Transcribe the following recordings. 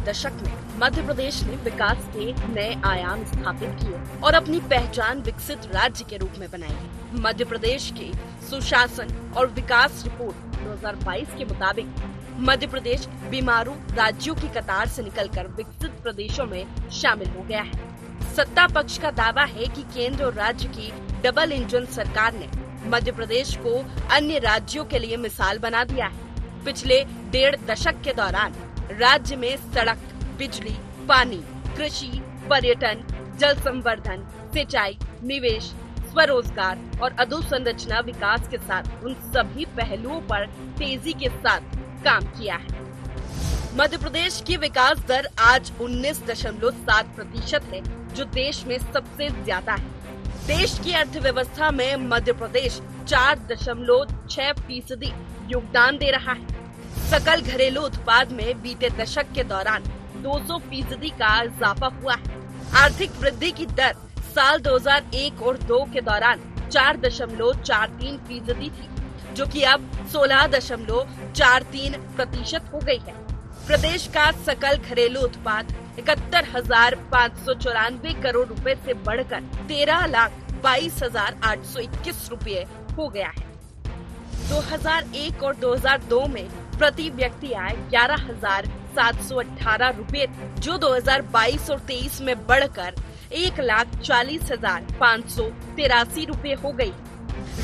दशक में मध्य प्रदेश ने विकास के नए आयाम स्थापित किए और अपनी पहचान विकसित राज्य के रूप में बनाई। मध्य प्रदेश की सुशासन और विकास रिपोर्ट 2022 के मुताबिक मध्य प्रदेश बीमारू राज्यों की कतार से निकलकर विकसित प्रदेशों में शामिल हो गया है। सत्ता पक्ष का दावा है कि केंद्र और राज्य की डबल इंजन सरकार ने मध्य प्रदेश को अन्य राज्यों के लिए मिसाल बना दिया है। पिछले 1.5 दशक के दौरान राज्य में सड़क, बिजली, पानी, कृषि, पर्यटन, जल संवर्धन, सिंचाई, निवेश, स्वरोजगार और अधोसंरचना विकास के साथ उन सभी पहलुओं पर तेजी के साथ काम किया है। मध्य प्रदेश की विकास दर आज 19.7% है, जो देश में सबसे ज्यादा है। देश की अर्थव्यवस्था में मध्य प्रदेश 4.6% योगदान दे रहा है। सकल घरेलू उत्पाद में बीते दशक के दौरान 200% का इजाफा हुआ है। आर्थिक वृद्धि की दर साल 2001 और 2 के दौरान 4.43% थी, जो कि अब 16.43% हो गई है। प्रदेश का सकल घरेलू उत्पाद 71,594 करोड़ रुपए से बढ़कर 13,22,821 रुपए हो गया है। 2001 और 2002 में प्रति व्यक्ति आय 11,718 रुपए, जो 2022 और 23 में बढ़कर 1,40,583 रुपए हो गई।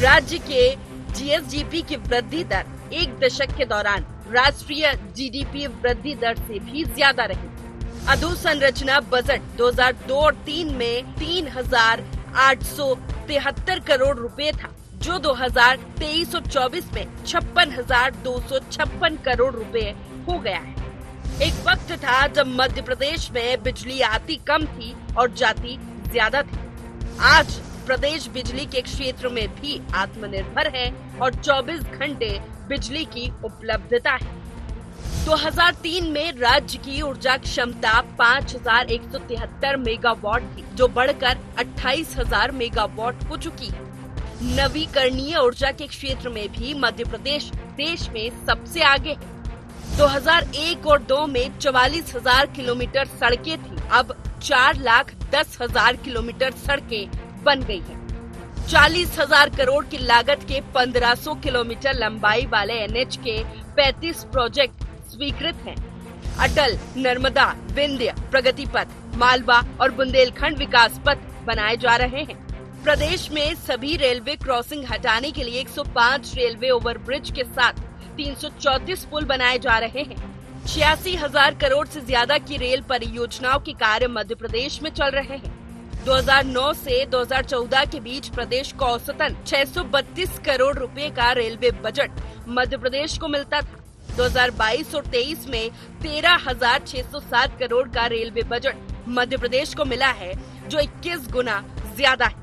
राज्य के जीएसडीपी की वृद्धि दर एक दशक के दौरान राष्ट्रीय जीडीपी वृद्धि दर से भी ज्यादा रही। अधोसंरचना बजट 2002 और 3 में 3,873 करोड़ रुपए था, जो 2023 और 24 में 56,256 करोड़ रुपए हो गया है। एक वक्त था जब मध्य प्रदेश में बिजली आती कम थी और जाती ज्यादा थी। आज प्रदेश बिजली के क्षेत्र में भी आत्मनिर्भर है और 24 घंटे बिजली की उपलब्धता है। 2003 में राज्य की ऊर्जा क्षमता 5,173 मेगावाट थी, जो बढ़कर 28,000 मेगावाट हो चुकी है। नवीकरणीय ऊर्जा के क्षेत्र में भी मध्य प्रदेश देश में सबसे आगे है। 2001 और 2 में 44,000 किलोमीटर सड़कें थी, अब 4,10,000 किलोमीटर सड़कें बन गई है। 40,000 करोड़ की लागत के 1,500 किलोमीटर लंबाई वाले एनएच के 35 प्रोजेक्ट स्वीकृत हैं। अटल, नर्मदा, विंध्य, प्रगति पथ, मालवा और बुंदेलखंड विकास पथ बनाए जा रहे हैं। प्रदेश में सभी रेलवे क्रॉसिंग हटाने के लिए 105 रेलवे ओवरब्रिज के साथ 334 पुल बनाए जा रहे हैं। 86,000 करोड़ से ज्यादा की रेल परियोजनाओं के कार्य मध्य प्रदेश में चल रहे हैं। 2009 से 2014 के बीच प्रदेश को औसतन 632 करोड़ रुपए का रेलवे बजट मध्य प्रदेश को मिलता था। 2022 और 23 में 13,607 करोड़ का रेलवे बजट मध्य प्रदेश को मिला है, जो 21 गुना ज्यादा है।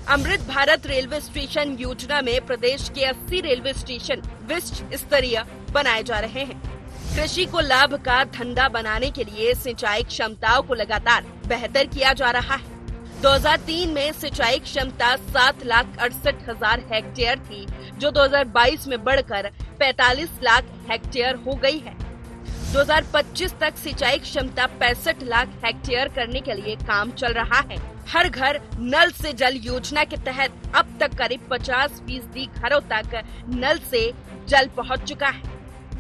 अमृत भारत रेलवे स्टेशन योजना में प्रदेश के 80 रेलवे स्टेशन विश्व स्तरीय बनाए जा रहे हैं। कृषि को लाभ का धंधा बनाने के लिए सिंचाई क्षमताओं को लगातार बेहतर किया जा रहा है। 2003 में सिंचाई क्षमता 7,68,000 हेक्टेयर थी, जो 2022 में बढ़कर 45 लाख हेक्टेयर हो गई है। 2025 तक सिंचाई क्षमता 65 लाख हेक्टेयर करने के लिए काम चल रहा है। हर घर नल से जल योजना के तहत अब तक करीब 50% घरों तक नल से जल पहुंच चुका है।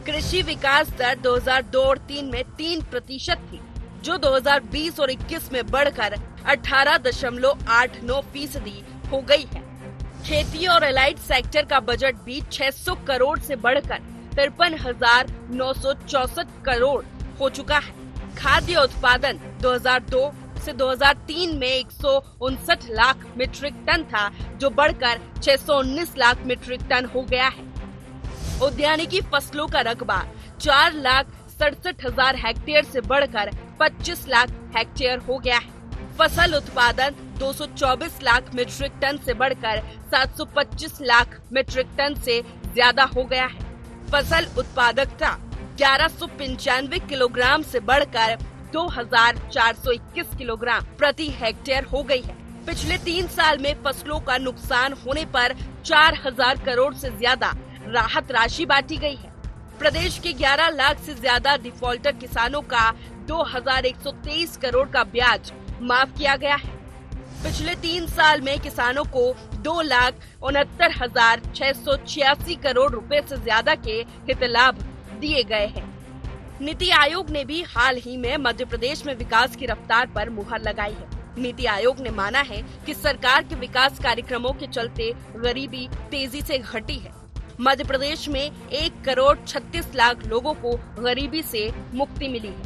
कृषि विकास दर 2002 और 3 में 3% थी, जो 2020 और 21 में बढ़कर 18.89% हो गई है। खेती और एलाइड सेक्टर का बजट भी 600 करोड़ से बढ़कर 53,964 करोड़ हो चुका है। खाद्य उत्पादन 2002 से 2003 में 159 लाख मीट्रिक टन था, जो बढ़कर 619 लाख मीट्रिक टन हो गया है। उद्यानिकी फसलों का रकबा 4,67,000 हेक्टेयर से बढ़कर 25 लाख हेक्टेयर हो गया है। फसल उत्पादन 224 लाख मीट्रिक टन से बढ़कर 725 लाख मीट्रिक टन से ज्यादा हो गया है। फसल उत्पादकता 1195 किलोग्राम से बढ़कर 2,421 किलोग्राम प्रति हेक्टेयर हो गई है। पिछले 3 साल में फसलों का नुकसान होने पर 4,000 करोड़ से ज्यादा राहत राशि बांटी गई है। प्रदेश के 11 लाख से ज्यादा डिफॉल्टर किसानों का 2123 करोड़ का ब्याज माफ किया गया है। पिछले 3 साल में किसानों को 2,69,686 करोड़ रुपए से ज्यादा के हित लाभ दिए गए हैं। नीति आयोग ने भी हाल ही में मध्य प्रदेश में विकास की रफ्तार पर मुहर लगाई है। नीति आयोग ने माना है कि सरकार के विकास कार्यक्रमों के चलते गरीबी तेजी से घटी है। मध्य प्रदेश में 1,36,00,000 लोगों को गरीबी से मुक्ति मिली है।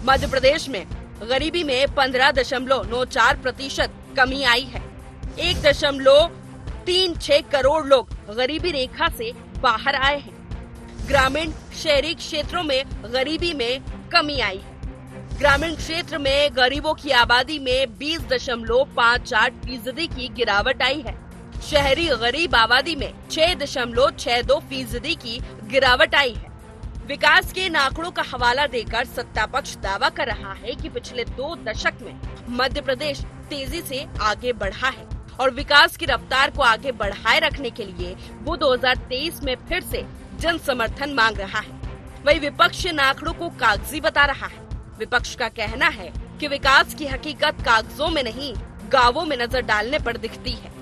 मध्य प्रदेश में गरीबी में 15.94% कमी आई है। 1.36 करोड़ लोग गरीबी रेखा से बाहर आए हैं। ग्रामीण शहरी क्षेत्रों में गरीबी में कमी आई है। ग्रामीण क्षेत्र में गरीबों की आबादी में 20.58% की गिरावट आई है। शहरी गरीब आबादी में 6.62% की गिरावट आई है। विकास के इन आंकड़ों का हवाला देकर सत्ता पक्ष दावा कर रहा है कि पिछले 2 दशक में मध्य प्रदेश तेजी से आगे बढ़ा है और विकास की रफ्तार को आगे बढ़ाए रखने के लिए वो 2023 में फिर से जन समर्थन मांग रहा है। वही विपक्ष इन आंकड़ों को कागजी बता रहा है। विपक्ष का कहना है कि विकास की हकीकत कागजों में नहीं, गांवों में नजर डालने पर दिखती है।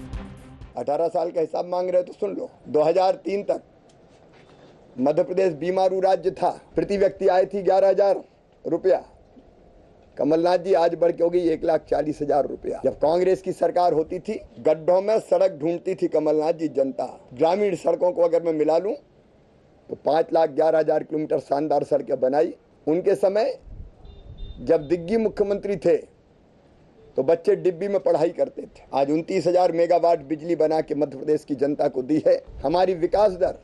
18 साल का हिसाब मांग रहे तो सुन लो। 2003 तक मध्य प्रदेश बीमारू राज्य था। प्रति व्यक्ति आय थी 11,000 रुपया। कमलनाथ जी आज बढ़ के हो गई 1,40,000 रुपया। जब कांग्रेस की सरकार होती थी, गड्ढों में सड़क ढूंढती थी कमलनाथ जी जनता। ग्रामीण सड़कों को अगर मैं मिला लूं तो 5,11,000 किलोमीटर शानदार सड़कें बनाई। उनके समय जब दिग्गी मुख्यमंत्री थे तो बच्चे डिब्बी में पढ़ाई करते थे। आज 29,000 मेगावाट बिजली बना के मध्य प्रदेश की जनता को दी है। हमारी विकास दर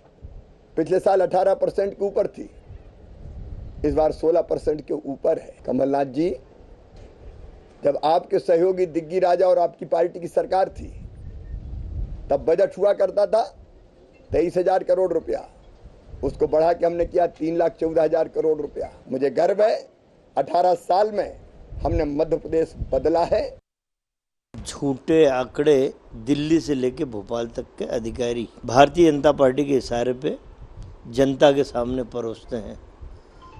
पिछले साल 18% के ऊपर थी, इस बार 16% के ऊपर है। कमलनाथ जी, जब आपके सहयोगी दिग्गी राजा और आपकी पार्टी की सरकार थी तब बजट हुआ करता था 23,000 करोड़ रुपया। उसको बढ़ा के हमने किया 3,14,000 करोड़ रुपया। मुझे गर्व है 18 साल में हमने मध्य प्रदेश बदला है। झूठे आंकड़े दिल्ली से लेके भोपाल तक के अधिकारी भारतीय जनता पार्टी के इशारे पे जनता के सामने परोसते हैं।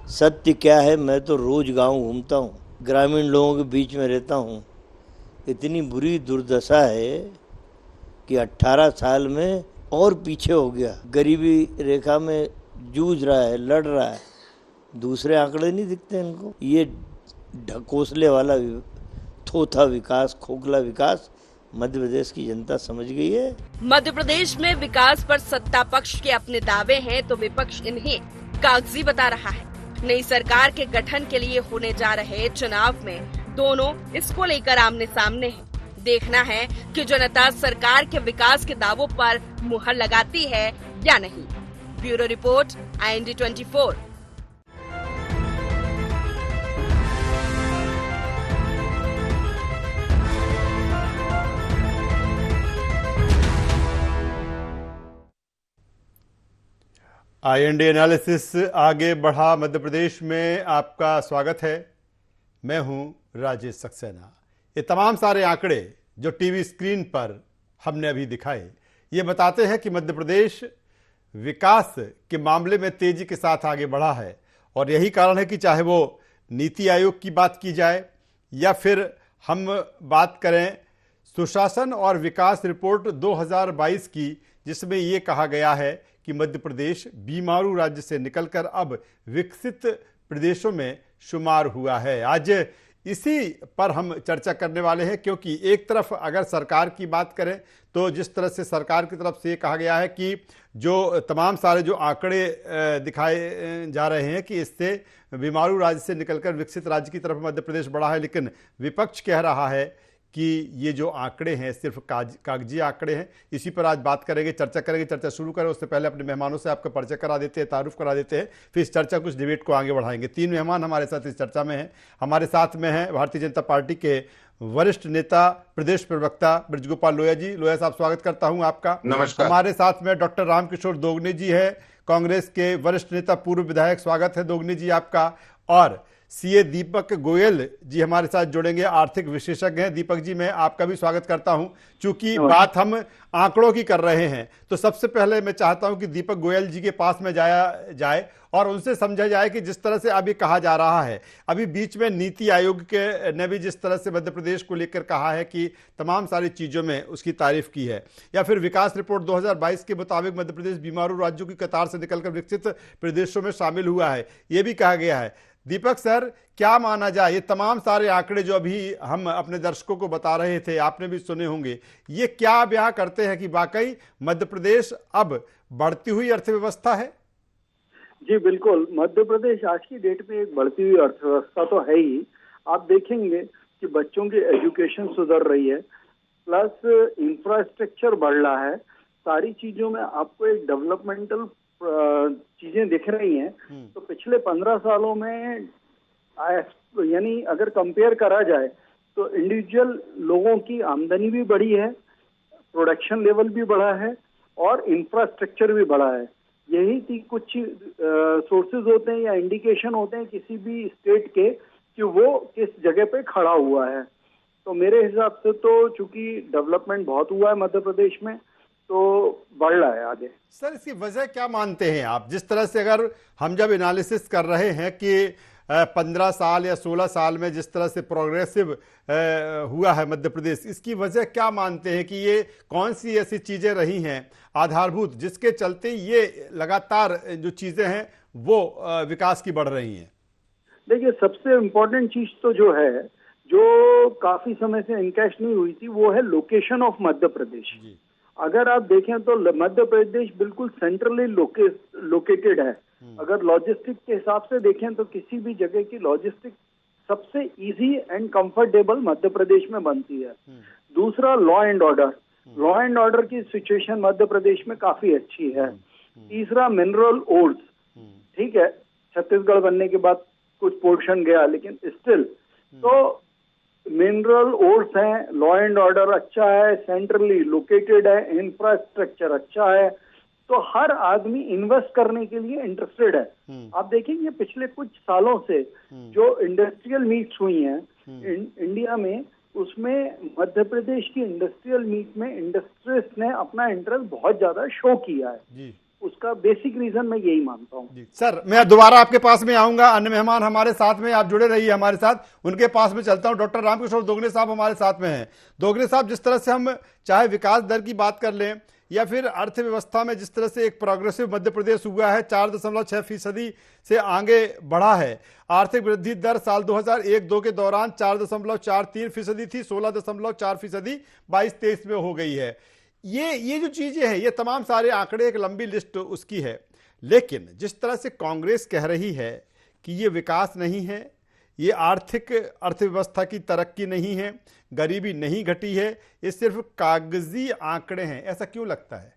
सत्य क्या है, मैं तो रोज गांव घूमता हूँ, ग्रामीण लोगों के बीच में रहता हूँ। इतनी बुरी दुर्दशा है कि 18 साल में और पीछे हो गया, गरीबी रेखा में जूझ रहा है, लड़ रहा है। दूसरे आंकड़े नहीं दिखते इनको। ये ढकोसले वाला थोथा विकास, खोखला विकास मध्य प्रदेश की जनता समझ गई है। मध्य प्रदेश में विकास पर सत्ता पक्ष के अपने दावे हैं तो विपक्ष इन्हें कागजी बता रहा है। नई सरकार के गठन के लिए होने जा रहे चुनाव में दोनों इसको लेकर आमने सामने हैं। देखना है कि जनता सरकार के विकास के दावों पर मुहर लगाती है या नहीं। Bureau report, IND 24। IND analysis आगे बढ़ा मध्य प्रदेश में आपका स्वागत है। मैं हूं राजेश सक्सेना। ये तमाम सारे आंकड़े जो टीवी स्क्रीन पर हमने अभी दिखाए, ये बताते हैं कि मध्य प्रदेश विकास के मामले में तेजी के साथ आगे बढ़ा है। और यही कारण है कि चाहे वो नीति आयोग की बात की जाए या फिर हम बात करें सुशासन और विकास रिपोर्ट 2022 की, जिसमें ये कहा गया है कि मध्य प्रदेश बीमारू राज्य से निकलकर अब विकसित प्रदेशों में शुमार हुआ है। आज इसी पर हम चर्चा करने वाले हैं, क्योंकि एक तरफ अगर सरकार की बात करें तो जिस तरह से सरकार की तरफ से ये कहा गया है कि जो तमाम सारे जो आंकड़े दिखाए जा रहे हैं कि इससे बीमारू राज्य से निकलकर विकसित राज्य की तरफ मध्य प्रदेश बढ़ा है, लेकिन विपक्ष कह रहा है कि ये जो आंकड़े हैं सिर्फ कागजी आंकड़े हैं। इसी पर आज बात करेंगे, चर्चा करेंगे। चर्चा शुरू करें उससे पहले अपने मेहमानों से आपका परिचय करा देते हैं, तारुफ करा देते हैं, फिर इस चर्चा कुछ डिबेट को आगे बढ़ाएंगे। 3 मेहमान हमारे साथ इस चर्चा में हैं। हमारे साथ में हैं भारतीय जनता पार्टी के वरिष्ठ नेता, प्रदेश प्रवक्ता ब्रजगोपाल लोहिया जी। लोहिया साहब, स्वागत करता हूं आपका। नमस्कार। हमारे साथ में डॉक्टर रामकिशोर दोगने जी है, कांग्रेस के वरिष्ठ नेता, पूर्व विधायक। स्वागत है दोगने जी आपका। और सीए दीपक गोयल जी हमारे साथ जुड़ेंगे, आर्थिक विशेषज्ञ हैं। दीपक जी, मैं आपका भी स्वागत करता हूं। चूंकि बात हम आंकड़ों की कर रहे हैं तो सबसे पहले मैं चाहता हूं कि दीपक गोयल जी के पास में जाया जाए और उनसे समझा जाए कि जिस तरह से अभी कहा जा रहा है, अभी बीच में नीति आयोग के ने भी जिस तरह से मध्य प्रदेश को लेकर कहा है कि तमाम सारी चीज़ों में उसकी तारीफ की है, या फिर विकास रिपोर्ट 2022 के मुताबिक मध्य प्रदेश बीमारू राज्यों की कतार से निकलकर विकसित प्रदेशों में शामिल हुआ है, ये भी कहा गया है। दीपक सर, क्या माना जाए, ये तमाम सारे आंकड़े जो अभी हम अपने दर्शकों को बता रहे थे, आपने भी सुने होंगे, ये क्या बयां करते हैं कि वाकई मध्य प्रदेश अब बढ़ती हुई अर्थव्यवस्था है? जी बिल्कुल, मध्य प्रदेश आज की डेट में एक बढ़ती हुई अर्थव्यवस्था तो है ही। आप देखेंगे कि बच्चों की एजुकेशन सुधर रही है, प्लस इंफ्रास्ट्रक्चर बढ़ रहा है, सारी चीजों में आपको एक डेवलपमेंटल चीजें दिख रही हैं। तो पिछले 15 सालों में यानी अगर कंपेयर करा जाए तो इंडिविजुअल लोगों की आमदनी भी बढ़ी है, प्रोडक्शन लेवल भी बढ़ा है और इंफ्रास्ट्रक्चर भी बढ़ा है। यही थी कुछ सोर्सेज होते हैं या इंडिकेशन होते हैं किसी भी स्टेट के कि वो किस जगह पे खड़ा हुआ है। तो मेरे हिसाब से तो चूंकि डेवलपमेंट बहुत हुआ है मध्य प्रदेश में, तो बढ़ रहा है आगे। सर, इसकी वजह क्या मानते हैं आप? जिस तरह से अगर हम जब एनालिसिस कर रहे हैं कि 15 साल या 16 साल में जिस तरह से प्रोग्रेसिव हुआ है मध्य प्रदेश, इसकी वजह क्या मानते हैं कि ये कौन सी ऐसी चीजें रही हैं आधारभूत जिसके चलते ये लगातार जो चीजें हैं वो विकास की बढ़ रही हैं? देखिए, सबसे इम्पोर्टेंट चीज तो जो है, जो काफी समय से इनकैश नहीं हुई थी, वो है लोकेशन ऑफ मध्य प्रदेश। अगर आप देखें तो मध्य प्रदेश बिल्कुल सेंट्रली लोकेटेड है। अगर लॉजिस्टिक के हिसाब से देखें तो किसी भी जगह की लॉजिस्टिक सबसे easy and comfortable Madhya Pradesh में बनती है। दूसरा, लॉ एंड ऑर्डर की सिचुएशन मध्य प्रदेश में काफी अच्छी है। तीसरा, मिनरल ओर्स, ठीक है, छत्तीसगढ़ बनने के बाद कुछ पोर्शन गया, लेकिन स्टिल तो मिनरल ओर्स हैं, लॉ एंड ऑर्डर अच्छा है, सेंट्रली लोकेटेड है, इंफ्रास्ट्रक्चर अच्छा है, तो हर आदमी इन्वेस्ट करने के लिए इंटरेस्टेड है। आप देखेंगे पिछले कुछ सालों से जो इंडस्ट्रियल मीट्स हुई हैं इंडिया में, उसमें मध्य प्रदेश की इंडस्ट्रियल मीट में इंडस्ट्रियलिस्ट ने अपना इंटरेस्ट बहुत ज्यादा शो किया है। उसका बेसिक रीजन मैं यही मानता हूँ। सर, मैं दोबारा आपके पास में आऊंगा, अन्य मेहमान हमारे साथ में, आप जुड़े रहिए हमारे साथ, उनके पास में चलता हूं। डॉक्टर रामकिशोर दोगने साहब हमारे साथ में हैं। दोगने साहब, जिस तरह से हम चाहे विकास दर की बात कर लें या फिर अर्थव्यवस्था में जिस तरह से एक प्रोग्रेसिव मध्य प्रदेश हुआ है, 4.6% से आगे बढ़ा है। आर्थिक वृद्धि दर साल 2001-2 के दौरान 4.43% थी, 16.4% 22-23 में हो गई है। ये जो चीजें हैं, ये तमाम सारे आंकड़े, एक लंबी लिस्ट उसकी है। लेकिन जिस तरह से कांग्रेस कह रही है कि ये विकास नहीं है, ये आर्थिक अर्थव्यवस्था की तरक्की नहीं है, गरीबी नहीं घटी है, ये सिर्फ कागजी आंकड़े हैं, ऐसा क्यों लगता है?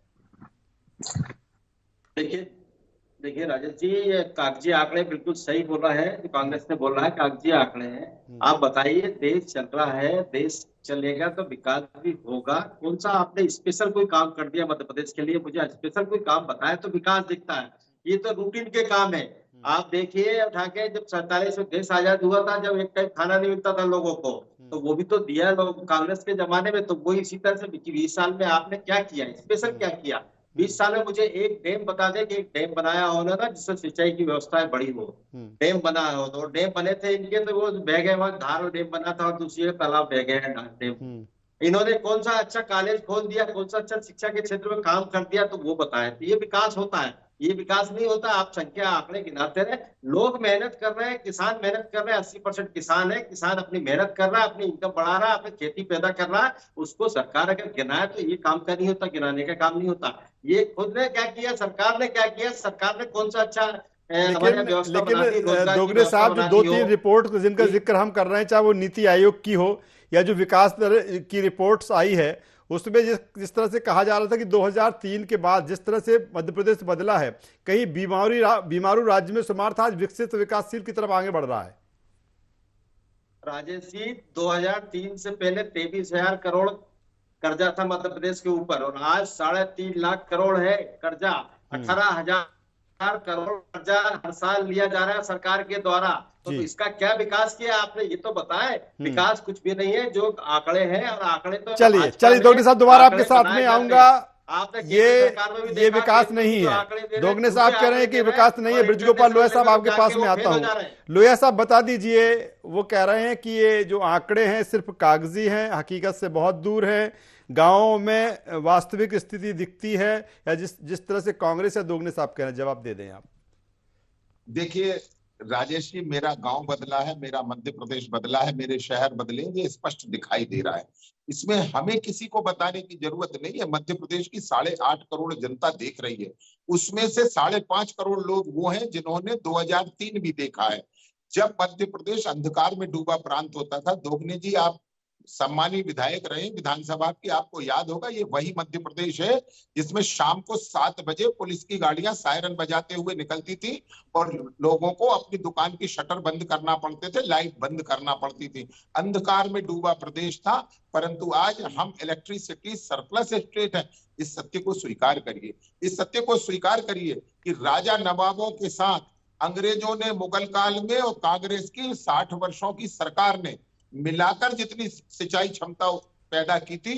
देखिए राजेश जी, ये कागजी आंकड़े बिल्कुल सही बोल रहा है, कांग्रेस ने बोल रहा है कागजी आंकड़े हैं। आप बताइए, देश चल रहा है, देश चलेगा तो विकास भी होगा। कौन सा आपने स्पेशल कोई काम कर दिया मध्य प्रदेश के लिए? मुझे स्पेशल कोई काम बताया तो विकास दिखता है। ये तो रूटीन के काम है। आप देखिए उठा के, जब 47 में देश आजाद हुआ था, जब एक टाइम खाना नहीं मिलता था लोगों को, तो वो भी तो दिया लोग कांग्रेस के जमाने में। तो वो इसी तरह से 20 साल में आपने क्या किया, स्पेशल क्या किया? 20 साल में मुझे एक डैम बता दे कि एक डैम बनाया हो ना जिससे सिंचाई की व्यवस्थाएं बड़ी हो। डैम बना हो, तो डैम बने थे इनके, तो वो बह गए, वहां धार डैम बना था और दूसरी तालाब बह गए डैम। इन्होंने कौन सा अच्छा कॉलेज खोल दिया, कौन सा अच्छा शिक्षा के क्षेत्र में काम कर दिया, तो वो बताया। तो ये विकास होता है, ये विकास नहीं होता। आप संख्या आंकड़े गिनाते रहे। लोग मेहनत कर रहे हैं, किसान मेहनत कर रहे हैं, 80% किसान है, किसान अपनी मेहनत कर रहा है, अपनी इनकम बढ़ा रहा है, अपनी खेती पैदा कर रहा है। उसको सरकार अगर गिनाए तो ये काम का नहीं होता, गिनाने का काम नहीं होता। ये खुद ने क्या किया, सरकार ने क्या किया, सरकार ने कौन सा अच्छा लेकिन दोगरे साहब, जो 2-3 रिपोर्ट जिनका जिक्र हम कर रहे हैं, चाहे वो नीति आयोग की हो या जो विकास दर की रिपोर्ट्स आई है, उसमें जिस तरह से कहा जा रहा था कि 2003 के बाद जिस तरह से मध्य प्रदेश बदला है, कहीं बीमारू राज्य में शुमार था, आज विकसित विकासशील की तरफ आगे बढ़ रहा है। राजेश जी, 2003 से पहले 23,000 करोड़ कर्जा था मध्य प्रदेश के ऊपर, और आज 3.5 लाख करोड़ है कर्जा। 18,000 करोड़ कर्जा हर साल लिया जा रहा है सरकार के द्वारा। तो जी। इसका क्या विकास किया आपने, ये तो बताएं। विकास कुछ भी नहीं है, जो आंकड़े हैं, और आंकड़े तो चलिए भाजपा चलिए में दोगने साहब दोबारा आपके आंकड़े साथ बनाए में जाते आऊंगा। हैं। आपने केंद्र सरकार में भी ये देखा, विकास केंद्र नहीं भी जो है। आंकड़े दे रहे हैं, दोगने झूठे साहब कह रहे हैं आंकड़े कि दे रहे विकास हैं, नहीं है। और ब्रजगोपाल लोहिया साहब इंटरनेशनल आपके लेवल पास जाके में वो आता फेल हो हूँ। जा रहे हैं। लोहिया साहब बता दीजिए, वो कह रहे हैं कि ये जो आंकड़े हैं सिर्फ कागजी हैं, हकीकत से बहुत दूर हैं, गांवों में वास्तविक स्थिति दिखती है, या जिस जिस तरह से कांग्रेस या दोगने साहब कह रहे हैं, जवाब दे दें आप। देखिए राजेश जी, मेरा गांव बदला है, मेरा मध्य प्रदेश बदला है, मेरे शहर बदले, ये स्पष्ट दिखाई दे रहा है। इसमें हमें किसी को बताने की जरूरत नहीं है। मध्य प्रदेश की 8.5 करोड़ जनता देख रही है। उसमें से 5.5 करोड़ लोग वो हैं जिन्होंने 2003 भी देखा है, जब मध्य प्रदेश अंधकार में डूबा प्रांत होता था। दोगने जी, आप सम्मानीय विधायक रहे विधानसभा की, आपको याद होगा, ये वही मध्य प्रदेश है जिसमें शाम को 7 बजे पुलिस की गाड़ियां सायरन बजाते हुए निकलती थी और लोगों को अपनी दुकान की शटर बंद करना पड़ते थे, लाइट बंद करना पड़ती थी। अंधकार में डूबा प्रदेश था, परंतु आज हम इलेक्ट्रिसिटी सरप्लस स्टेट है। इस सत्य को स्वीकार करिए। इस सत्य को स्वीकार करिए कि राजा नवाबों के साथ अंग्रेजों ने मुगल काल में और कांग्रेस की 60 वर्षों की सरकार ने मिलाकर जितनी सिंचाई क्षमता पैदा की थी,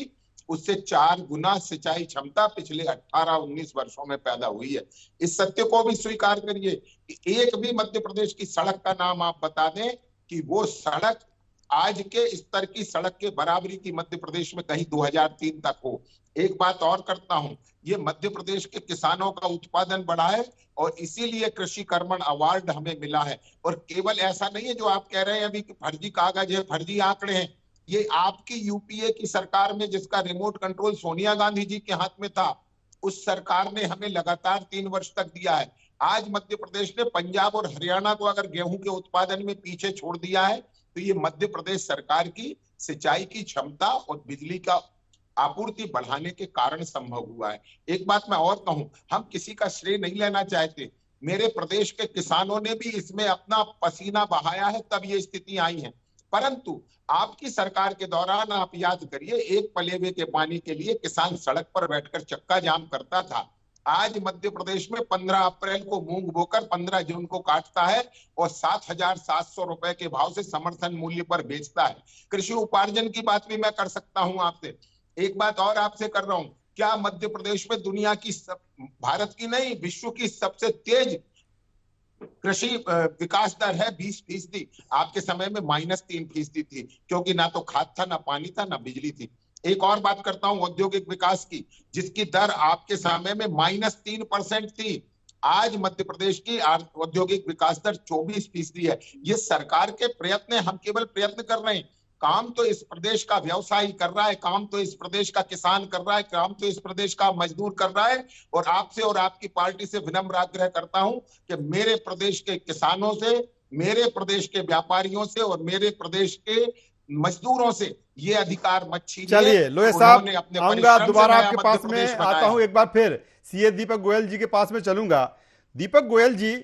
उससे 4 गुना सिंचाई क्षमता पिछले 18-19 वर्षों में पैदा हुई है। इस सत्य को भी स्वीकार करिए कि एक भी मध्य प्रदेश की सड़क का नाम आप बता दें कि वो सड़क आज के स्तर की सड़क के बराबरी की मध्य प्रदेश में कहीं 2003 तक हो। एक बात और करता हूं, ये मध्य प्रदेश के किसानों का उत्पादन बढ़ा है और इसीलिए कृषि कर्मण अवार्ड हमें मिला है। और केवल ऐसा नहीं है जो आप कह रहे हैं अभी कि फर्जी कागज है, फर्जी आंकड़े हैं। ये आपकी यूपीए की सरकार में, जिसका रिमोट कंट्रोल सोनिया गांधी जी के हाथ में था, उस सरकार ने हमें लगातार 3 वर्ष तक दिया है। आज मध्य प्रदेश ने पंजाब और हरियाणा को अगर गेहूं के उत्पादन में पीछे छोड़ दिया है, तो ये मध्य प्रदेश सरकार की सिंचाई की क्षमता और बिजली का आपूर्ति बढ़ाने के कारण संभव हुआ है। एक बात मैं और कहूं, हम किसी का श्रेय नहीं लेना चाहते। मेरे प्रदेश के किसानों ने भी इसमें अपना पसीना बहाया है, तब ये स्थिति आई है। परंतु आपकी सरकार के दौरान आप याद करिए, एक पलेवे के पानी के लिए किसान सड़क पर बैठकर चक्का जाम करता था। आज मध्य प्रदेश में 15 अप्रैल को मूंग बोकर 15 जून को काटता है और 7,700 रुपए के भाव से समर्थन मूल्य पर बेचता है। कृषि उपार्जन की बात भी मैं कर सकता हूं आपसे। एक बात और आपसे कर रहा हूं, क्या मध्य प्रदेश में दुनिया की भारत की नहीं, विश्व की सबसे तेज कृषि विकास दर है 20%। आपके समय में -3% थी, क्योंकि ना तो खाद था, ना पानी था, ना बिजली थी। एक और बात करता हूं औद्योगिक विकास की, जिसकी दर आपके समय में -3% थी। आज मध्य प्रदेश की औद्योगिक विकास दर 24% है। ये सरकार के प्रयत्न है, हम केवल प्रयत्न कर रहे हैं। काम तो इस प्रदेश का व्यवसायी कर रहा है, काम तो इस प्रदेश का किसान कर रहा है, काम तो इस प्रदेश का मजदूर कर रहा है। और आपसे और आपकी पार्टी से विनम्र आग्रह करता हूं कि मेरे प्रदेश के किसानों से, मेरे प्रदेश के व्यापारियों से और मेरे प्रदेश के मजदूरों से ये अधिकार मत छीनिए। चलिए लोहिया साहब, आऊंगा दोबारा आपके पास में, आता हूं एक बार फिर सीए दीपक गोयल जी के पास में चलूंगा। दीपक गोयल जी,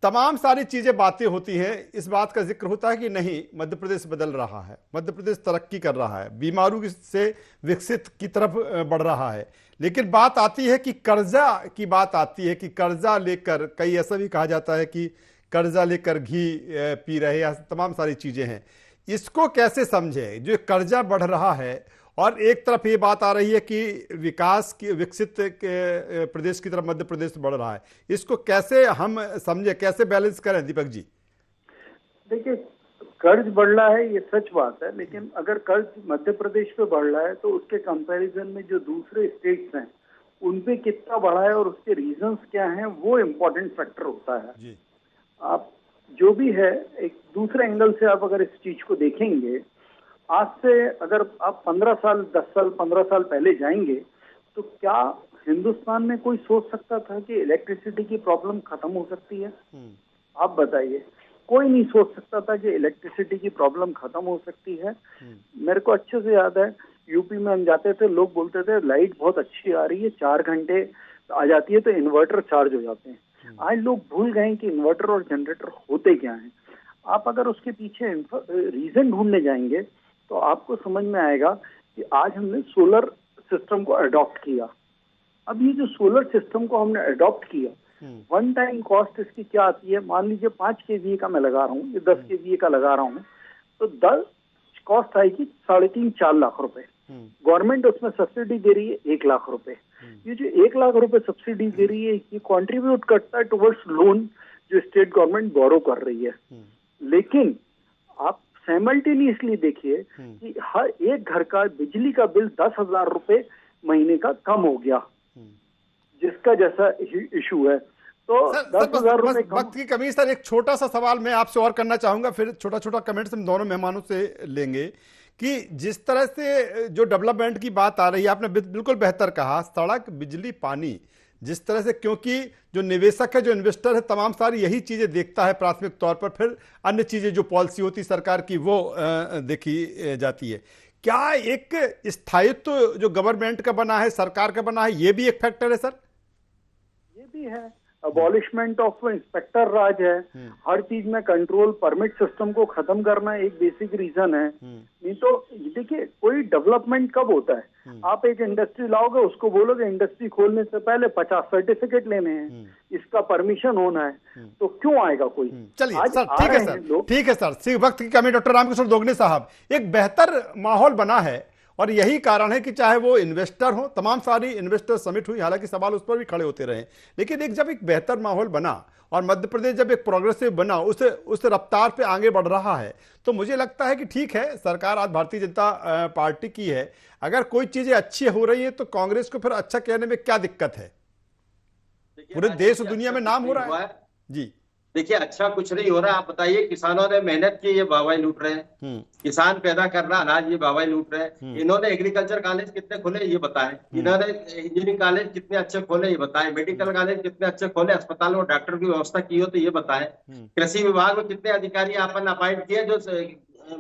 तमाम सारी चीजें बातें होती हैं, इस बात का जिक्र होता है कि नहीं मध्य प्रदेश बदल रहा है, मध्य प्रदेश तरक्की कर रहा है, बीमारू से विकसित की तरफ बढ़ रहा है। लेकिन बात आती है कि कर्जा की बात आती है कि कर्जा लेकर, कई ऐसा भी कहा जाता है कि कर्जा लेकर घी पी रहे, या तमाम सारी चीजें हैं। इसको कैसे समझे जो कर्जा बढ़ रहा है, और एक तरफ ये बात आ रही है कि विकास की, विकसित प्रदेश की तरफ मध्य प्रदेश बढ़ रहा है। इसको कैसे हम समझे, कैसे बैलेंस करें दीपक जी? देखिए, कर्ज बढ़ रहा है ये सच बात है, लेकिन अगर कर्ज मध्य प्रदेश पे बढ़ रहा है तो उसके कंपैरिजन में जो दूसरे स्टेट्स हैं उन पे कितना बढ़ा है और उसके रीजंस क्या हैं, वो इम्पोर्टेंट फैक्टर होता है जी। आप जो भी है, एक दूसरे एंगल से आप अगर इस चीज को देखेंगे, आज से अगर आप 15 साल 10 साल 15 साल पहले जाएंगे तो क्या हिंदुस्तान में कोई सोच सकता था कि इलेक्ट्रिसिटी की प्रॉब्लम खत्म हो सकती है? आप बताइए, कोई नहीं सोच सकता था कि इलेक्ट्रिसिटी की प्रॉब्लम खत्म हो सकती है। मेरे को अच्छे से याद है, यूपी में हम जाते थे, लोग बोलते थे लाइट बहुत अच्छी आ रही है, 4 घंटे आ जाती है तो इन्वर्टर चार्ज हो जाते हैं। आज लोग भूल गए कि इन्वर्टर और जनरेटर होते क्या हैं। आप अगर उसके पीछे रीजन ढूंढने जाएंगे तो आपको समझ में आएगा कि आज हमने सोलर सिस्टम को अडॉप्ट किया। अब ये जो सोलर सिस्टम को हमने अडॉप्ट किया, वन टाइम कॉस्ट इसकी क्या आती है, मान लीजिए 5 kVA का मैं लगा रहा हूँ, ये 10 kVA का लगा रहा हूँ, तो 10 कॉस्ट आएगी 3.5-4 लाख रुपए। गवर्नमेंट उसमें सब्सिडी दे रही है 1 लाख रुपए। ये जो 1 लाख रुपए सब्सिडी दे रही है, ये कंट्रीब्यूट करता है टुवर्ड्स लोन जो स्टेट गवर्नमेंट बोरो कर रही है। लेकिन आप साइमल्टेनियसली देखिए कि हर एक घर का बिजली का बिल 10,000 रुपए महीने का कम हो गया, जिसका जैसा इशू है। तो 10,000 रुपए वक्त की कमी। सर एक छोटा सा सवाल मैं आपसे और करना चाहूंगा, फिर छोटा छोटा कमेंट्स हम दोनों मेहमानों से लेंगे कि जिस तरह से जो डेवलपमेंट की बात आ रही है, आपने बिल्कुल बेहतर कहा, सड़क, बिजली, पानी, जिस तरह से, क्योंकि जो निवेशक है, जो इन्वेस्टर है, तमाम सारी यही चीजें देखता है प्राथमिक तौर पर, फिर अन्य चीजें जो पॉलिसी होती सरकार की वो देखी जाती है। क्या एक स्थायित्व जो गवर्नमेंट का बना है, सरकार का बना है, ये भी एक फैक्टर है सर? ये भी है। अबॉलिशमेंट ऑफ इंस्पेक्टर राज है, हर चीज में कंट्रोल, परमिट सिस्टम को खत्म करना एक बेसिक रीजन है। नहीं तो देखिए, कोई डेवलपमेंट कब होता है, आप एक इंडस्ट्री लाओगे, उसको बोलोगे इंडस्ट्री खोलने से पहले 50 सर्टिफिकेट लेने हैं, इसका परमिशन होना है, तो क्यों आएगा कोई? चलिए सर, ठीक है सर, ठीक है सर। वक्त की कमी। डॉक्टर रामकिशोर दोगने साहब, एक बेहतर माहौल बना है और यही कारण है कि चाहे वो इन्वेस्टर हो, तमाम सारी इन्वेस्टर समिट हुई, हालांकि सवाल उस पर भी खड़े होते रहे, लेकिन जब एक बेहतर माहौल बना और मध्य प्रदेश जब एक प्रोग्रेसिव बना, उस रफ्तार पे आगे बढ़ रहा है, तो मुझे लगता है कि ठीक है, सरकार आज भारतीय जनता पार्टी की है, अगर कोई चीजें अच्छी हो रही है तो कांग्रेस को फिर अच्छा कहने में क्या दिक्कत है? पूरे देश और दुनिया में नाम हो रहा है। जी देखिए, अच्छा कुछ नहीं हो रहा। आप बताइए, किसानों ने मेहनत की, ये वाहवाही लूट रहे हैं। किसान पैदा कर रहा अनाज, ये वाहवाही लूट रहे हैं। इन्होंने एग्रीकल्चर कॉलेज कितने खोले ये बताएं, इन्होंने इंजीनियरिंग कॉलेज कितने अच्छे खोले ये बताएं, मेडिकल कॉलेज कितने अच्छे खोले, अस्पताल में डॉक्टर की व्यवस्था की हो तो ये बताएं। कृषि विभाग में कितने अधिकारी आपने अपॉइंट किए जो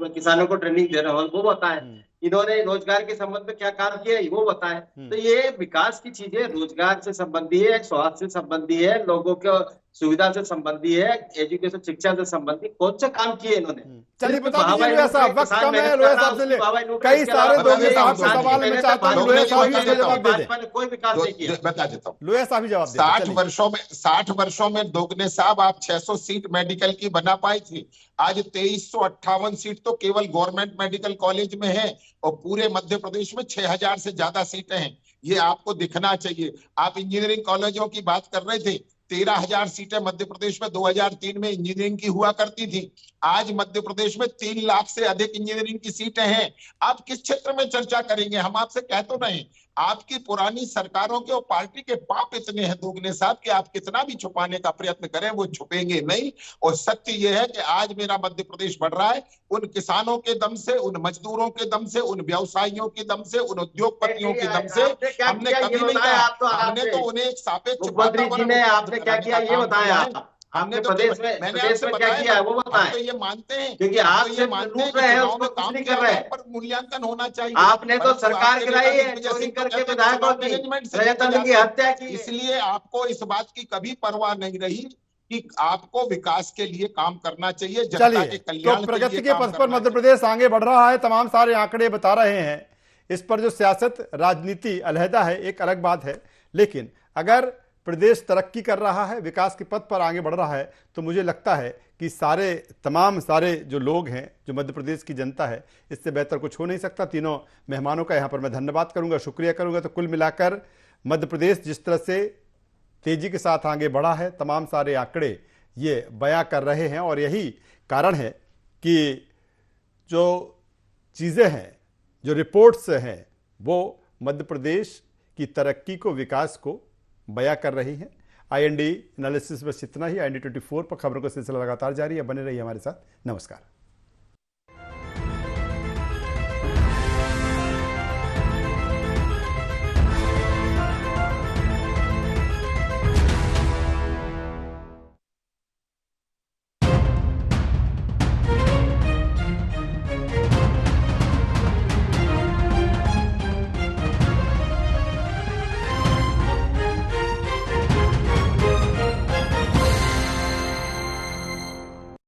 किसानों को ट्रेनिंग दे रहे हो वो बताएं। इन्होंने रोजगार के संबंध में क्या काम किया वो बताएं। तो ये विकास की चीजें रोजगार से संबंधी है, स्वास्थ्य से संबंधी है, लोगों के सुविधा से संबंधी है, एजुकेशन शिक्षा से संबंधी कौन से काम किए इन्होंने? चलिए बता दीजिए लोया साहब, वक्त कम है, लोया साहब से कई सारे दोगने साहब से सवाल मैं चाहता हूं लोया साहब इसका जवाब दे दें। कोई विकास नहीं किया। बता देता हूँ, लोया साहब ही जवाब दे। 60 वर्षों में दोगने साहब आप 600 सीट मेडिकल की बना पाई थी, आज 2358 सीट तो केवल गवर्नमेंट मेडिकल कॉलेज में है और पूरे मध्य प्रदेश में 6000 से ज्यादा सीटें हैं। ये आपको दिखना चाहिए। आप इंजीनियरिंग कॉलेजों की बात कर रहे थे, 13,000 सीटें मध्य प्रदेश में 2003 में इंजीनियरिंग की हुआ करती थी। आज मध्य प्रदेश में 3 लाख से अधिक इंजीनियरिंग की सीटें हैं। आप किस क्षेत्र में चर्चा करेंगे? हम आपसे कह तो रहे, आपकी पुरानी सरकारों के और पार्टी के पाप इतने हैं दोगने साहब कि आप कितना भी छुपाने का प्रयत्न करें वो छुपेंगे नहीं। और सत्य यह है कि आज मेरा मध्य प्रदेश बढ़ रहा है उन किसानों के दम से, उन मजदूरों के दम से, उन व्यवसायियों के दम से, उन उद्योगपतियों के दम से। हमने कभी नहीं कहा, हमने तो उन्हें एक सापेक्ष आपने क्या किया ये बताया। हमने प्रदेश में क्या किया है वो बताएं। तो ये मानते हैं क्योंकि आप ये लूट रहे हैं, उसमें काम नहीं कर रहे हैं, पर मूल्यांकन होना चाहिए। आपने तो सरकार गिराई है, चोरी करके विधायकों की हत्या की। इसलिए आपको इस बात की कभी परवाह नहीं रही कि आपको विकास के लिए काम करना चाहिए, जनता के कल्याण तो प्रगति के पथ पर मध्य प्रदेश आगे बढ़ रहा है, तमाम सारे आंकड़े बता रहे हैं। इस पर जो सियासत, राजनीति अलहदा है, एक अलग बात है, लेकिन अगर प्रदेश तरक्की कर रहा है, विकास के पथ पर आगे बढ़ रहा है, तो मुझे लगता है कि तमाम सारे जो लोग हैं, जो मध्य प्रदेश की जनता है, इससे बेहतर कुछ हो नहीं सकता। तीनों मेहमानों का यहाँ पर मैं धन्यवाद करूंगा, शुक्रिया करूंगा। तो कुल मिलाकर मध्य प्रदेश जिस तरह से तेजी के साथ आगे बढ़ा है, तमाम सारे आंकड़े ये बयां कर रहे हैं और यही कारण है कि जो चीज़ें हैं, जो रिपोर्ट्स हैं, वो मध्य प्रदेश की तरक्की को, विकास को बयां कर रही है। IND एनालिसिस बस इतना ही। IND 24 पर खबरों का सिलसिला लगातार जारी है, बने रहिए हमारे साथ। नमस्कार।